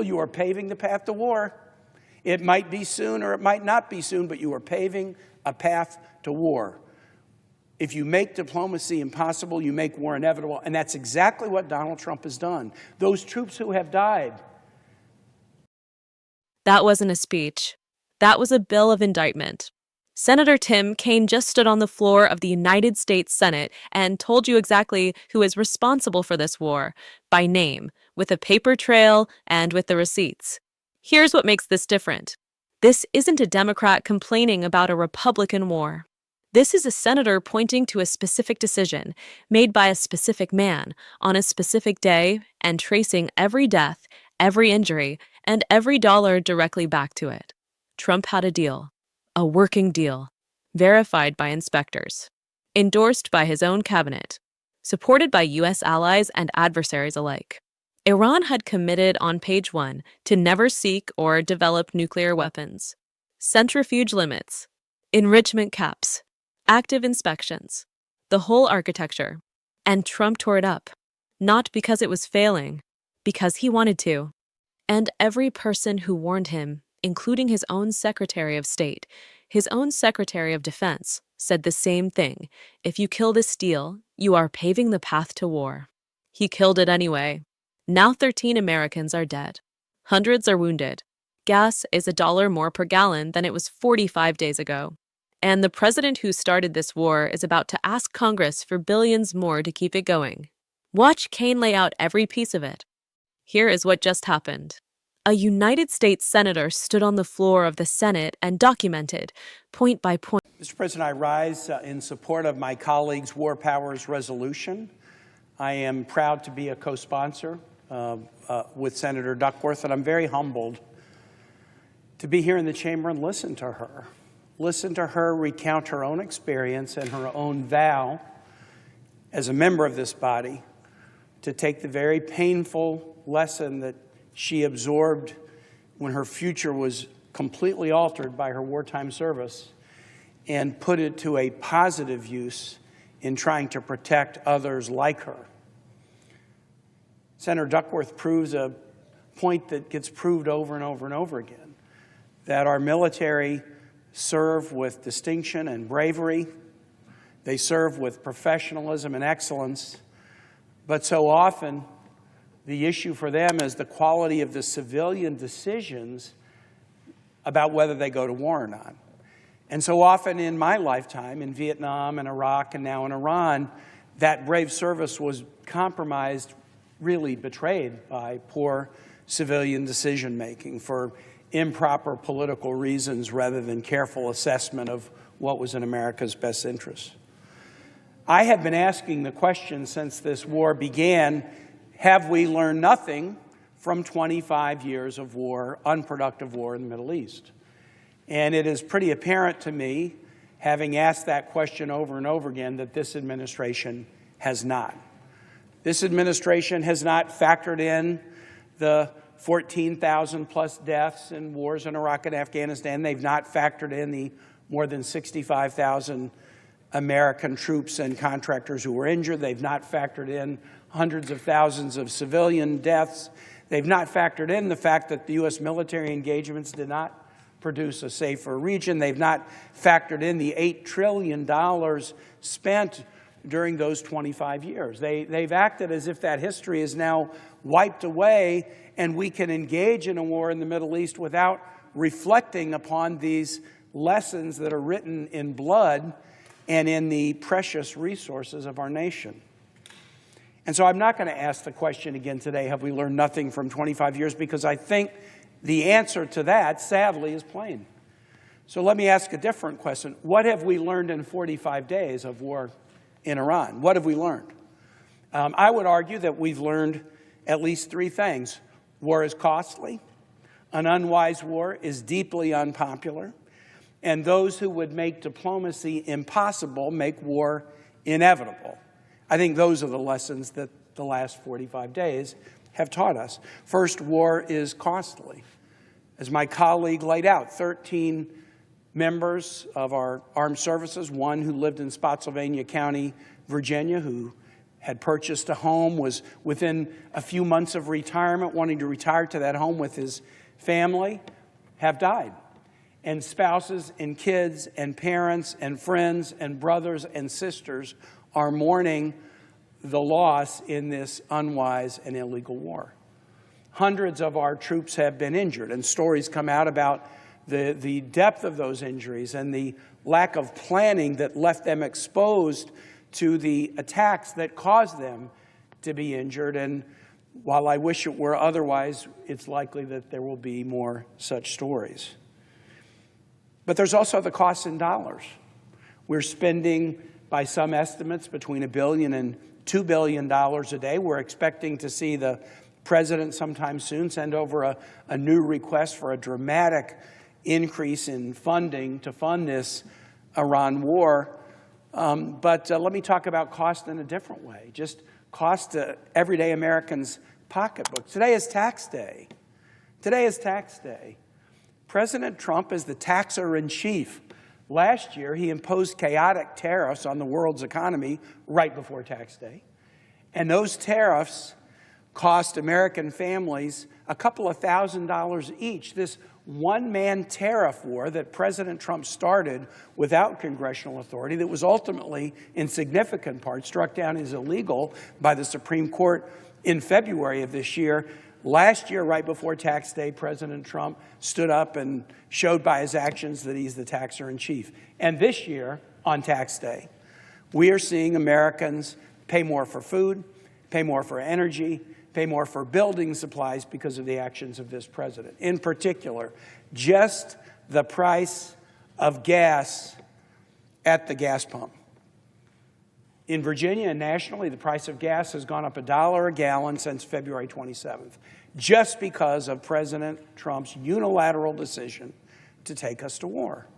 You are paving the path to war. It might be soon or it might not be soon, but you are paving a path to war. If you make diplomacy impossible, you make war inevitable, and that's exactly what Donald Trump has done. Those troops who have died. That wasn't a speech. That was a bill of indictment. Senator Tim Kaine just stood on the floor of the United States Senate and told you exactly who is responsible for this war, by name, with a paper trail and with the receipts. Here's what makes this different. This isn't a Democrat complaining about a Republican war. This is a senator pointing to a specific decision made by a specific man on a specific day and tracing every death, every injury, and every dollar directly back to it. Trump had a deal, a working deal, verified by inspectors, endorsed by his own cabinet, supported by U.S. allies and adversaries alike. Iran had committed on page 1 to never seek or develop nuclear weapons, centrifuge limits, enrichment caps, active inspections, the whole architecture. And Trump tore it up, not because it was failing, because he wanted to. And every person who warned him, including his own Secretary of State, his own Secretary of Defense, said the same thing. If you kill this deal, you are paving the path to war. He killed it anyway. Now 13 Americans are dead. Hundreds are wounded. Gas is $1 more per gallon than it was 45 days ago. And the president who started this war is about to ask Congress for billions more to keep it going. Watch Kaine lay out every piece of it. Here is what just happened. A United States senator stood on the floor of the Senate and documented, point by point. Mr. President, I rise in support of my colleague's War Powers resolution. I am proud to be a co-sponsor with Senator Duckworth, and I'm very humbled to be here in the chamber and listen to her. Listen to her recount her own experience and her own vow as a member of this body to take the very painful lesson that she absorbed when her future was completely altered by her wartime service and put it to a positive use in trying to protect others like her. Senator Duckworth proves a point that gets proved over and over and over again, that our military serve with distinction and bravery. They serve with professionalism and excellence. But so often, the issue for them is the quality of the civilian decisions about whether they go to war or not. And so often in my lifetime, in Vietnam and Iraq and now in Iran, that brave service was compromised, really betrayed by poor civilian decision-making for improper political reasons rather than careful assessment of what was in America's best interests. I have been asking the question since this war began, have we learned nothing from 25 years of war, unproductive war in the Middle East? And it is pretty apparent to me, having asked that question over and over again, that this administration has not. This administration has not factored in the 14,000 plus deaths in wars in Iraq and Afghanistan. They've not factored in the more than 65,000 American troops and contractors who were injured. They've not factored in hundreds of thousands of civilian deaths. They've not factored in the fact that the U.S. military engagements did not produce a safer region. They've not factored in the $8 trillion spent during those 25 years. They've acted as if that history is now wiped away and we can engage in a war in the Middle East without reflecting upon these lessons that are written in blood and in the precious resources of our nation. And so I'm not going to ask the question again today, have we learned nothing from 25 years? Because I think the answer to that, sadly, is plain. So let me ask a different question. What have we learned in 45 days of war in Iran? What have we learned? I would argue that we've learned at least three things. War is costly. An unwise war is deeply unpopular. And those who would make diplomacy impossible make war inevitable. I think those are the lessons that the last 45 days have taught us. First, war is costly. As my colleague laid out, 13 members of our armed services, one who lived in Spotsylvania County, Virginia, who had purchased a home, was within a few months of retirement, wanting to retire to that home with his family, have died. And spouses and kids and parents and friends and brothers and sisters are mourning the loss in this unwise and illegal war. Hundreds of our troops have been injured, and stories come out about the depth of those injuries and the lack of planning that left them exposed to the attacks that caused them to be injured. And while I wish it were otherwise, it's likely that there will be more such stories. But there's also the cost in dollars. We're spending, by some estimates, between $1 billion and $2 billion a day. We're expecting to see the president sometime soon send over a new request for a dramatic increase in funding to fund this Iran war. But let me talk about cost in a different way, just cost to everyday Americans' pocketbooks. Today is tax day. Today is tax day. President Trump is the taxer-in-chief. Last year, he imposed chaotic tariffs on the world's economy right before tax day. And those tariffs cost American families a couple of $1,000s each. This one-man tariff war that President Trump started without congressional authority, that was ultimately, in significant part, struck down as illegal by the Supreme Court in February of this year. Last year, right before tax day, President Trump stood up and showed by his actions that he's the taxer-in-chief. And this year, on tax day, we are seeing Americans pay more for food, pay more for energy, pay more for building supplies because of the actions of this president. In particular, just the price of gas at the gas pump. In Virginia and nationally, the price of gas has gone up $1 a gallon since February 27th, just because of President Trump's unilateral decision to take us to war.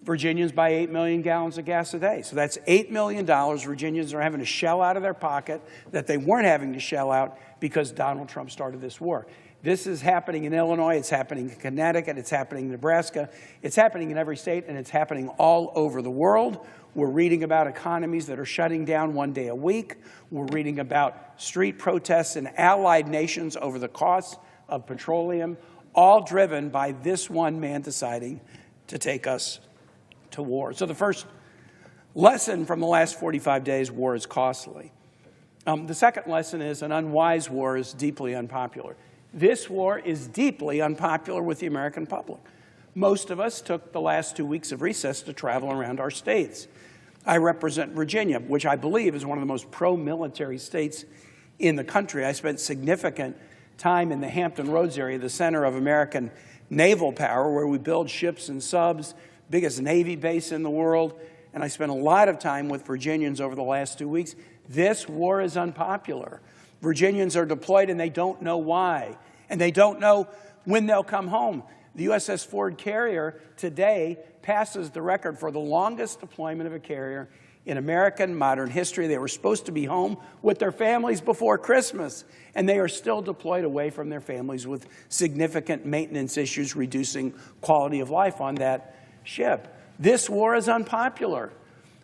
Virginians buy 8 million gallons of gas a day. So that's $8 million Virginians are having to shell out of their pocket that they weren't having to shell out because Donald Trump started this war. This is happening in Illinois, it's happening in Connecticut, it's happening in Nebraska, it's happening in every state, and it's happening all over the world. We're reading about economies that are shutting down one day a week. We're reading about street protests in allied nations over the costs of petroleum, all driven by this one man deciding to take us to war. So the first lesson from the last 45 days, war is costly. The second lesson is an unwise war is deeply unpopular. This war is deeply unpopular with the American public. Most of us took the last 2 weeks of recess to travel around our states. I represent Virginia, which I believe is one of the most pro-military states in the country. I spent significant time in the Hampton Roads area, the center of American naval power, where we build ships and subs, biggest Navy base in the world, and I spent a lot of time with Virginians over the last 2 weeks. This war is unpopular. Virginians are deployed and they don't know why, and they don't know when they'll come home. The USS Ford carrier today passes the record for the longest deployment of a carrier in American modern history. They were supposed to be home with their families before Christmas, and they are still deployed away from their families with significant maintenance issues, reducing quality of life on that ship. This war is unpopular.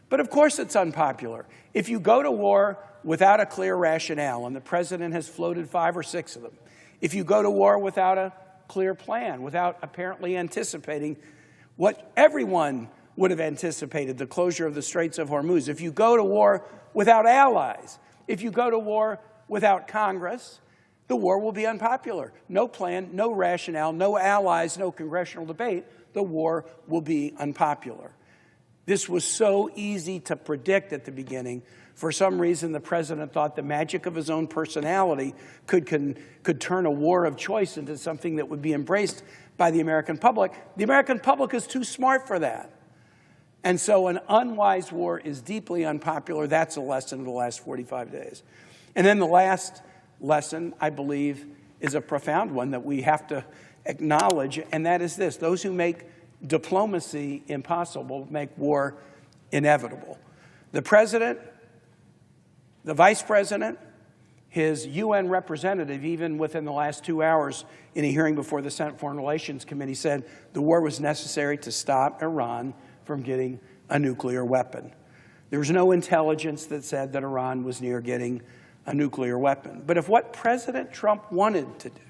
But of course it's unpopular. If you go to war without a clear rationale, and the president has floated 5 or 6 of them, if you go to war without a clear plan, without apparently anticipating what everyone would have anticipated, the closure of the Straits of Hormuz, if you go to war without allies, if you go to war without Congress, the war will be unpopular. No plan, no rationale, no allies, no congressional debate. The war will be unpopular. This was so easy to predict at the beginning. For some reason, the president thought the magic of his own personality could turn a war of choice into something that would be embraced by the American public. The American public is too smart for that. And so an unwise war is deeply unpopular. That's a lesson of the last 45 days. And then the last lesson, I believe, is a profound one that we have to acknowledge, and that is this: those who make diplomacy impossible make war inevitable. The president, the vice president, his UN representative, even within the last 2 hours in a hearing before the Senate Foreign Relations Committee, said the war was necessary to stop Iran from getting a nuclear weapon. There was no intelligence that said that Iran was near getting a nuclear weapon. But if what President Trump wanted to do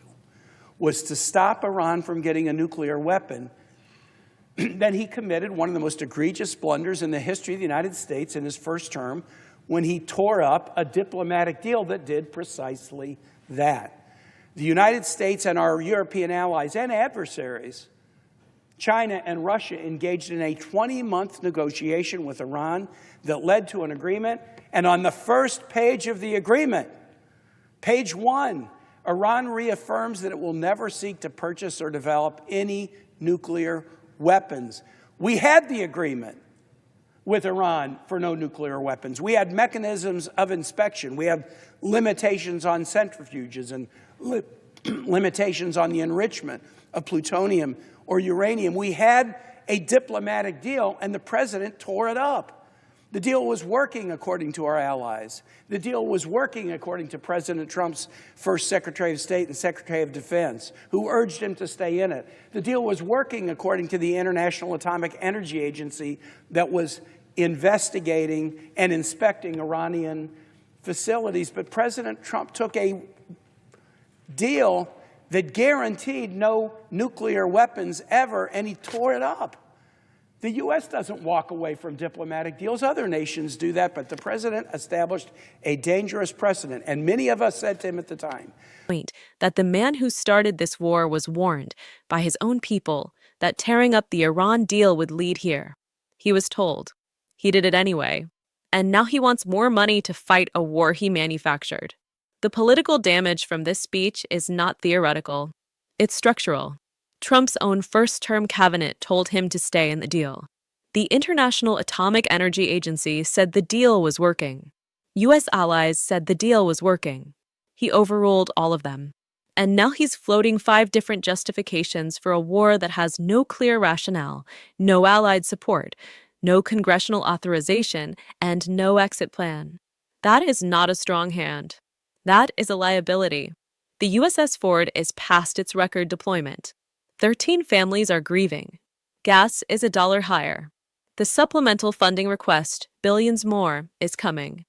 was to stop Iran from getting a nuclear weapon, then he committed one of the most egregious blunders in the history of the United States in his first term when he tore up a diplomatic deal that did precisely that. The United States and our European allies and adversaries, China and Russia, engaged in a 20-month negotiation with Iran that led to an agreement. And on the first page of the agreement, page 1, Iran reaffirms that it will never seek to purchase or develop any nuclear weapons. We had the agreement with Iran for no nuclear weapons. We had mechanisms of inspection. We have limitations on centrifuges and limitations on the enrichment of plutonium or uranium. We had a diplomatic deal, and the president tore it up. The deal was working according to our allies. The deal was working according to President Trump's first Secretary of State and Secretary of Defense, who urged him to stay in it. The deal was working according to the International Atomic Energy Agency that was investigating and inspecting Iranian facilities. But President Trump took a deal that guaranteed no nuclear weapons ever, and he tore it up. The U.S. doesn't walk away from diplomatic deals. Other nations do that, but the president established a dangerous precedent, and many of us said to him at the time, that the man who started this war was warned by his own people that tearing up the Iran deal would lead here. He was told. He did it anyway. And now he wants more money to fight a war he manufactured. The political damage from this speech is not theoretical. It's structural. Trump's own first-term cabinet told him to stay in the deal. The International Atomic Energy Agency said the deal was working. U.S. allies said the deal was working. He overruled all of them. And now he's floating 5 different justifications for a war that has no clear rationale, no allied support, no congressional authorization, and no exit plan. That is not a strong hand. That is a liability. The USS Ford is past its record deployment. 13 families are grieving. Gas is $1 higher. The supplemental funding request, billions more, is coming.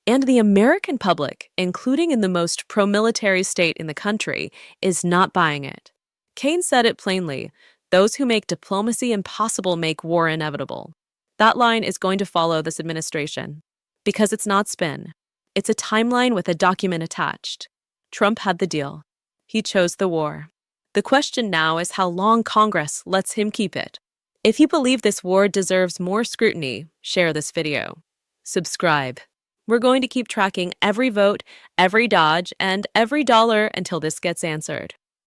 And the American public, including in the most pro-military state in the country, is not buying it. Kaine said it plainly, those who make diplomacy impossible make war inevitable. That line is going to follow this administration. Because it's not spin. It's a timeline with a document attached. Trump had the deal. He chose the war. The question now is how long Congress lets him keep it. If you believe this war deserves more scrutiny, share this video. Subscribe. We're going to keep tracking every vote, every dodge, and every dollar until this gets answered.